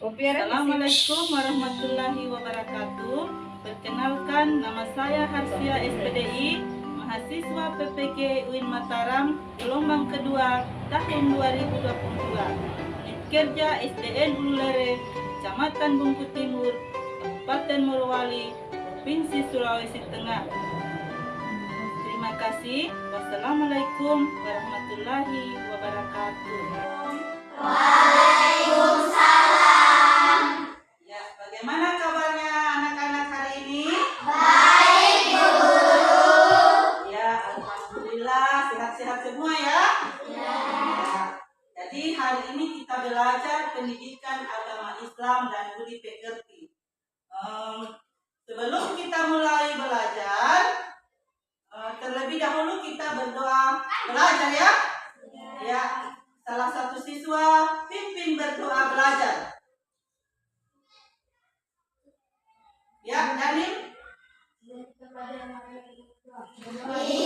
Assalamualaikum warahmatullahi wabarakatuh. Perkenalkan, nama saya Harsia SPDI, mahasiswa PPG UIN Mataram, gelombang kedua tahun 2022. Kerja SDN Ululere, Kecamatan Bungku Timur, Kabupaten Morowali, Provinsi Sulawesi Tengah. Terima kasih. Wassalamualaikum warahmatullahi wabarakatuh. Waalaikumsalam. Ya, bagaimana kabarnya anak-anak hari ini? Baik, Bu Guru. Ya, alhamdulillah sehat-sehat semua ya. Ya. Jadi hari ini kita belajar pendidikan agama Islam dan budi pekerti. Sebelum kita mulai belajar, terlebih dahulu kita berdoa belajar ya. Ya, salah satu siswa pimpin berdoa belajar. Ya, Daniel. Bismillahirrahmanirrahim. Rabbi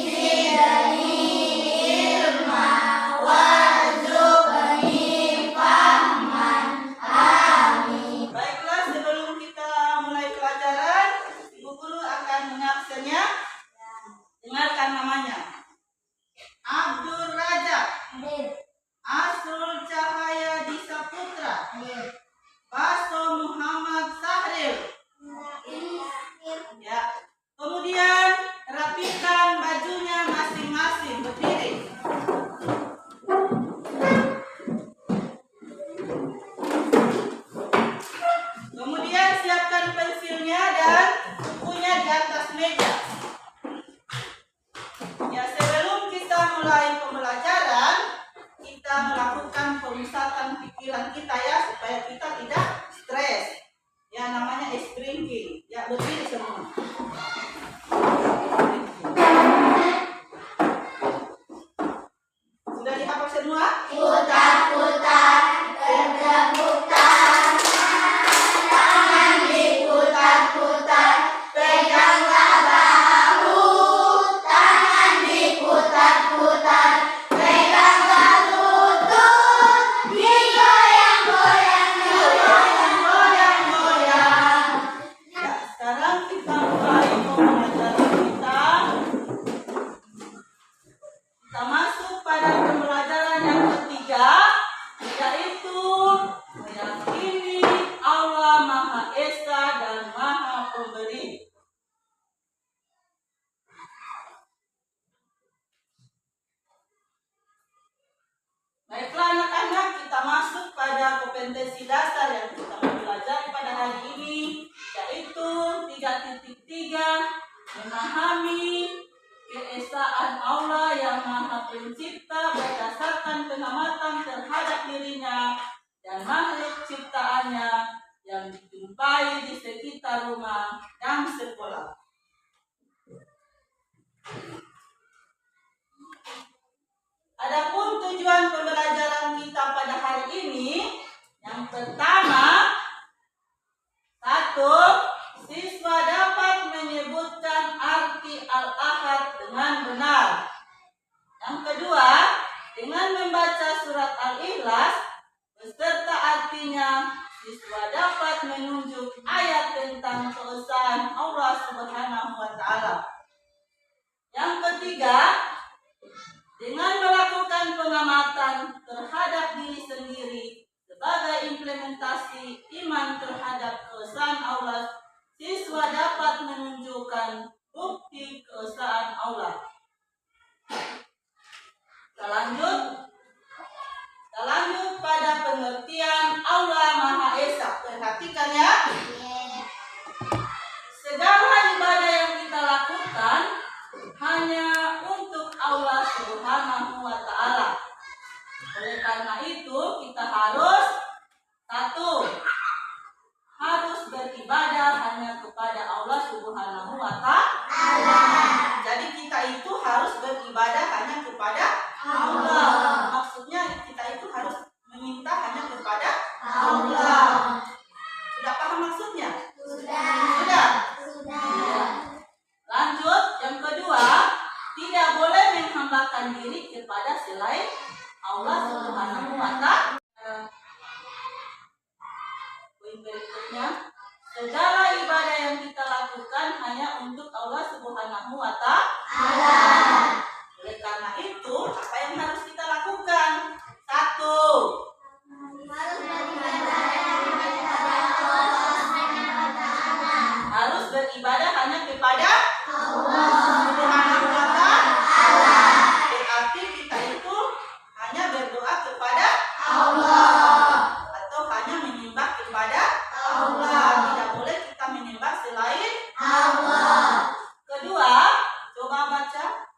zidni ilma warzuqni fahman. Amin. Baiklah, sebelum kita mulai pelajaran, Ibu Guru akan mengabsennya. Dengarkan namanya. Abdul Raja, Asrul Cahaya Disaputra, Baso Muhammad Sahril. Ya. Kemudian rapikan bajunya masing-masing, berdiri. Kemudian siapkan pensilnya dan bukunya di atas meja. Ya, sebelum kita mulai pembelajaran, kita melakukan pemusatan pikiran kita ya, supaya kita tidak stres. Ya, namanya sprinting. Ya, berdiri semua. Sudah dihafal semua? Putar-putar, bergerak-putar, tangan diputar-putar, peganglah bahu, tangan diputar-putar, peganglah lutut, digoyang-goyang, Goyang-goyang. Ya, sekarang kita mulai pembelajaran kita. Kita masuk pada pembelajaran yang ketiga, yaitu meyakini Allah Maha Esa dan Maha Pemberi. Baiklah anak-anak, kita masuk pada kompetensi dasar yang kita pelajari pada hari ini, yaitu 3.3, memahami keesaan Allah yang Maha Pencipta berdasarkan pengamatan terhadap dirinya dan makhluk ciptaannya yang dijumpai di sekitar rumah dan sekolah. Adapun tujuan pembelajaran kita pada hari ini, yang pertama, 1. Siswa dapat menyebutkan arti Al-Ahad dengan benar. Yang kedua, dengan membaca surat Al-Ikhlas beserta artinya, siswa dapat menunjuk ayat tentang keesaan Allah Subhanahu wa Ta'ala. Yang ketiga, dengan melakukan pengamatan terhadap diri sendiri sebagai implementasi iman terhadap keesaan Allah, siswa dapat menunjukkan bukti keesaan Allah. Kita lanjut pada pengertian Allah Maha Esa. Perhatikan ya. Segala ibadah yang kita lakukan hanya untuk Allah Subhanahu wa Ta'ala. Oleh karena itu, kita harus 1. harus beribadah hanya kepada Allah Subhanahu wa Ta'ala. Jadi kita itu harus beribadah hanya kepada Allah. Maksudnya kita itu harus meminta hanya kepada Allah. Sudah paham maksudnya? Sudah. Allah Subhanahu wa Ta'ala. Poin berikutnya, segala ibadah yang kita lakukan hanya untuk Allah Subhanahu wa Ta'ala. Oleh karena itu, apa yang harus kita lakukan? 1. Harus beribadah hanya kepada Allah Subhanahu wa Ta'ala. Berarti kita itu hanya berdoa kepada Allah atau hanya menyembah kepada Allah. Tidak boleh kita menyembah selain Allah. Kedua, coba baca.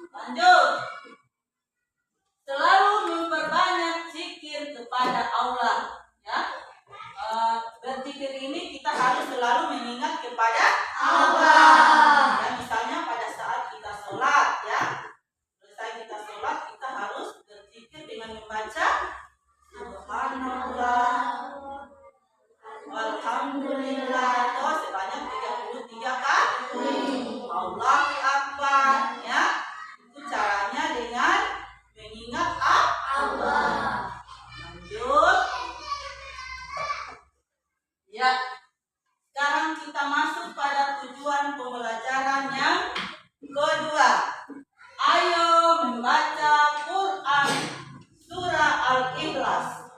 Lanjut. Selalu memperbanyak zikir kepada Allah, ya. Berzikir ini kita harus selalu mengingat kepada Allah. Ya, misalnya pada saat kita sholat, ya. Selesai kita sholat, kita harus berzikir dengan membaca Subhanallah, Alhamdulillah, atau sebanyak 33 kali. Allahu Akbar, ya. Itu caranya dengan mengingat Allah. Lanjut. Ya, sekarang kita masuk pada tujuan pembelajaran yang kedua. Ayo membaca Quran surah Al-Ikhlas.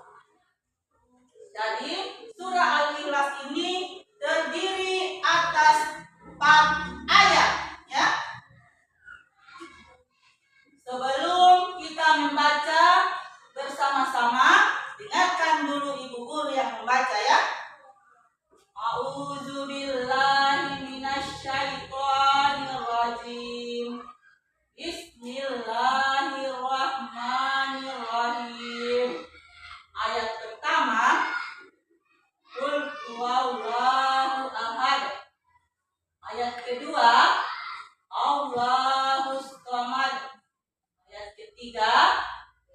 Jadi, surah Al-Ikhlas ini terdiri atas 4 ayat, ya. Sebelum kita membaca bersama-sama, dengarkan dulu ibu guru yang membaca, ya. A'udzu billahi minasyaitonir rajim. Bismillahirrahmanirrahim. Ayat pertama, Qul huwallahu ahad. Ayat kedua, Allahus samad. Ayat ketiga,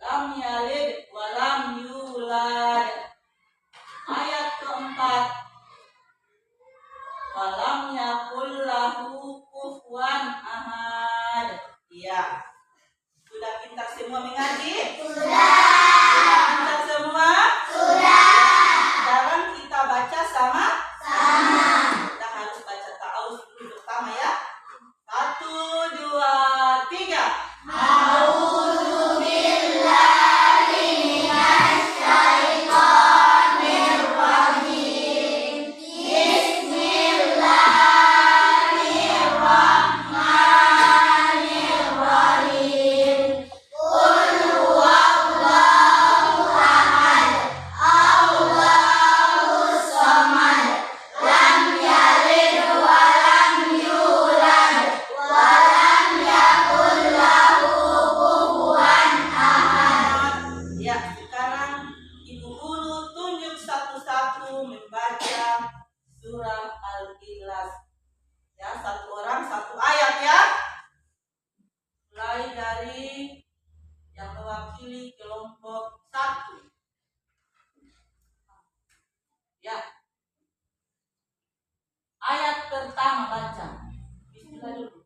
lam yalid wa lam yulad. Ayat keempat, walam yakul lahu kufuwan ahad. Iya. Sudah pintar semua mengaji? Sudah pintar semua? Sudah. Sekarang kita baca sama-sama. Kita harus baca ta'awudz dulu pertama, ya. 1, 2, 3. A'udzu billahi minasyaitonir rajim. Bismillahirrahmanirrahim. Qul huwallahu ahad. Allahus samad. Lam yalid wa lam yulad. Wa lam yakul lahu kufuwan ahad. Ya, sekarang ibu guru tunjuk satu-satu membaca surah Al-Ikhlas. Ya, satu orang satu ayat, ya. Mulai dari yang mewakili kelompok 1. Ya. Ayat pertama baca. Bismillah dulu.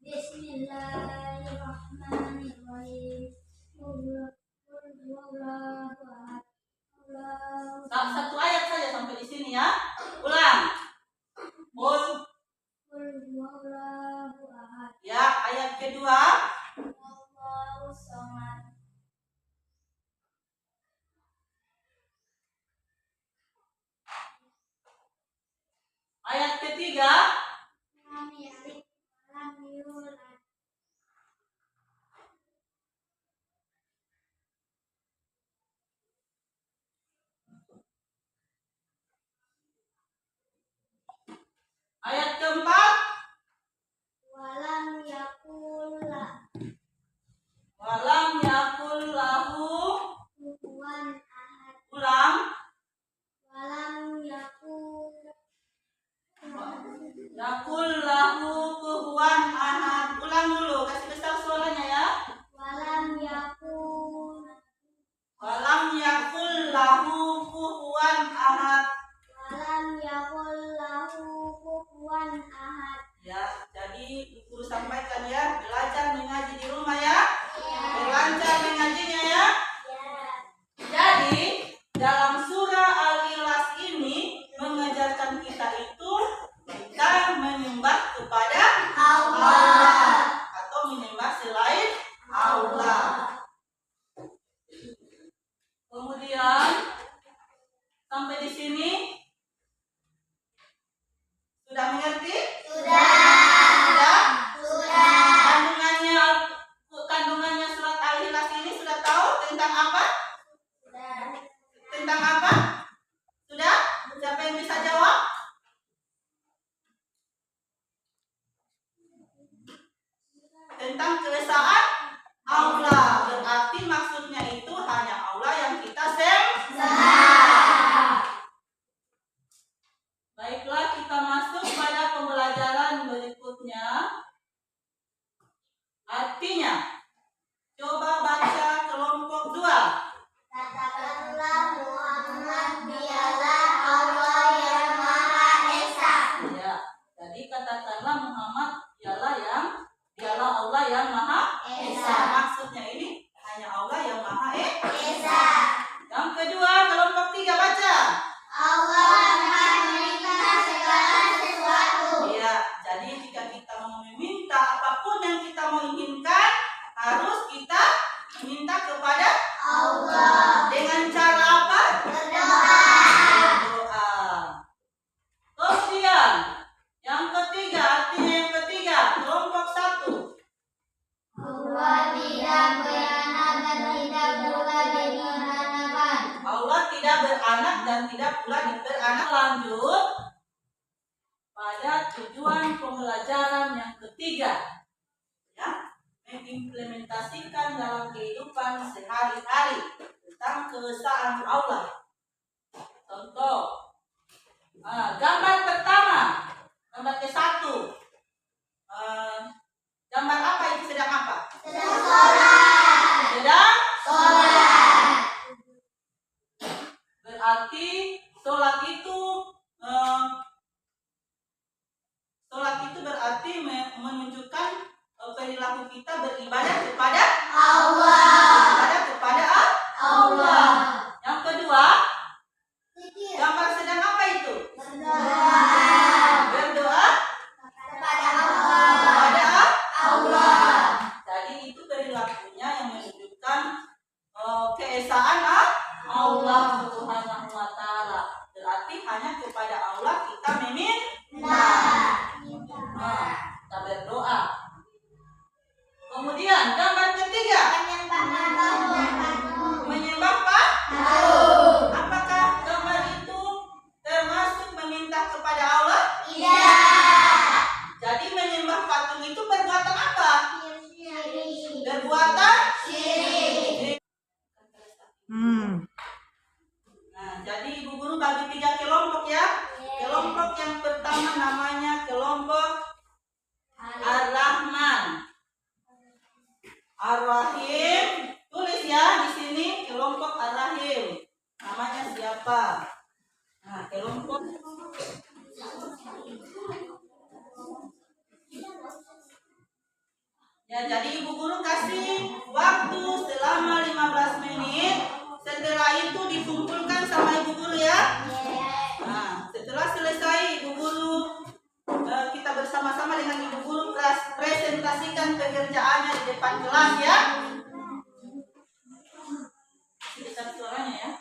Bismillahirrahmanirrahim. Satu ayat saja sampai di sini, ya. Ulang. Qul. Ya, ayat kedua. Ayat ketiga. Ayat keempat. Walam yakul lahu. kufuwan ahad. Ulang. Walam yakul Kemudian sampai di sini sudah mengerti? Sudah? Kandungannya surat Al-Ikhlas ini sudah tahu tentang apa? Tentang apa? Sudah? Siapa yang bisa jawab? Tentang keesaan Allah. Berarti maksudnya itu hanya Allah yang kita sembah. Baiklah, kita masuk pada pembelajaran berikutnya. Artinya, coba baca kelompok 2. Katakanlah Muhammad dialah Allah yang Maha Esa. Ya, jadi katakanlah Muhammad dialah Allah yang Maha Esa. Maksudnya ini hanya Allah yang Maha Esa. Yang kedua, kelompok 3 baca. Allah Maha meminta segala sesuatu. Ya, jadi jika kita mau meminta apapun yang kita mau inginkan, harus kita meminta kepada Allah. dengan cara apa? Berdoa. Berdoa. Kemudian yang ketiga, artinya yang ketiga, kelompok 1. Allah tidak beranak dan tidak pula diperanakan. Allah tidak beranak dan tidak pula diberanak. Lanjut pada tujuan pembelajaran yang ketiga, ya, mengimplementasikan dalam kehidupan sehari-hari tentang keesaan Allah. Contoh, gambar pertama, gambar ke-1. Gambar apa itu? Sedang apa? Sedang sholat. Sedang? Sholat. Berarti sholat itu berarti menunjukkan perilaku kita beribadah kepada Allah. Allah. Yang kedua, Zikir. gambar sedang apa itu? Berdoa. Berdoa Kepada Allah. kepada Jadi itu perilakunya yang menunjukkan keesaan Allah Subhanahu wa taala. Berarti hanya kepada Allah kita meminta. Kita berdoa. Kemudian gambar ketiga, menyembah patung. Apakah gambar itu termasuk meminta kepada Allah? Iya. Jadi menyembah patung itu perbuatan apa? Syirik. Perbuatan Syirik. Nah, jadi Ibu Guru bagi 3 kelompok ya. Kelompok yang pertama namanya kelompok Ar-Rahman, Ar-Rahim. Tulis ya di sini kelompok Ar-Rahim. Namanya siapa? Nah, kelompok ya, jadi Ibu Guru kasih waktu selama 15 menit. Setelah itu dikumpulkan sama Ibu Guru ya. Nah, setelah selesai Ibu Guru, kita bersama-sama dengan Ibu Guru presentasikan pekerjaannya di depan kelas ya. Kita suaranya ya.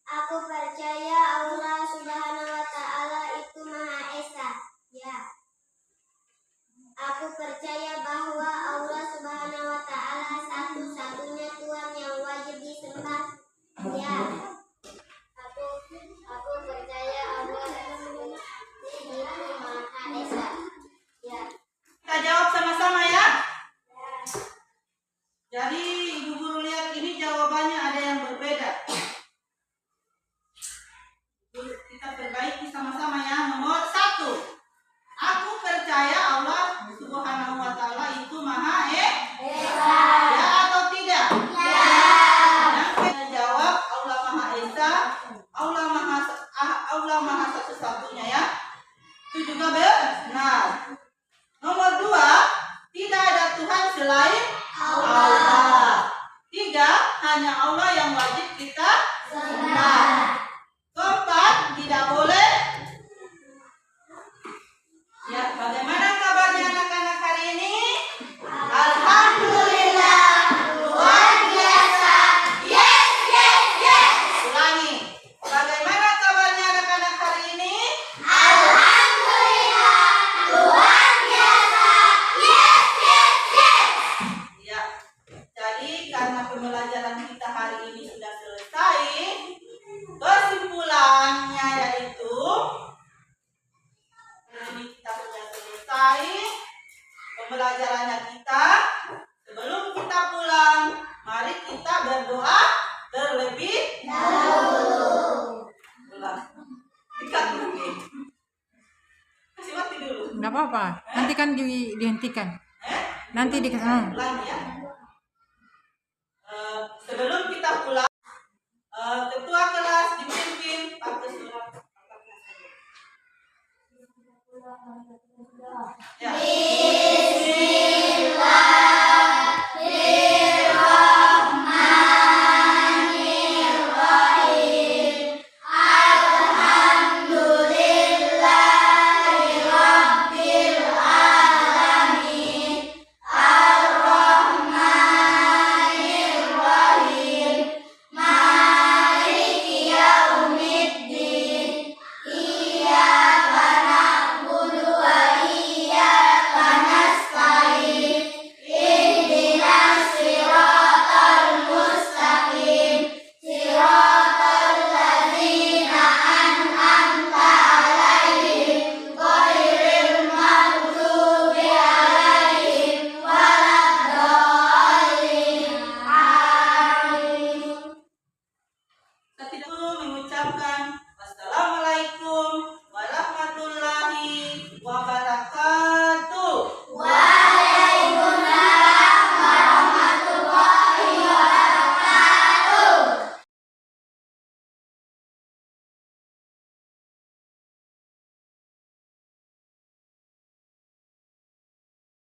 Aku percaya Allah Subhanahu wa taala itu Maha Esa. Ya. Aku percaya bahwa Allah Subhanahu wa taala satu-satunya Tuhan yang wajib disembah. Ya. Aku percaya Allah itu Maha Esa. Ya. Kita jawab sama-sama ya. Jadi Ibu Guru lihat ini jawabannya ada yang berbeda. Kita perbaiki sama-sama ya. Nomor 1. Aku percaya Allah Subhanahu wa taala itu Maha Esa. Ya atau tidak? Ya. Yang kita jawab Allah Maha Esa, Allah Maha satu-satunya ya. Itu juga benar. Nomor 2, tidak ada Tuhan selain Allah. 3, hanya Allah yang wajib kita sembah. 4, tidak boleh. Ya, bagaimana kabarnya anak-anak hari ini? Alhamdulillah, luar biasa. Yes, yes, yes. Nggak apa-apa. Nanti kan dihentikan. Nanti Ulang ya. Sebelum kita pulang, ketua kelas dipimpin pakai surat. Ya.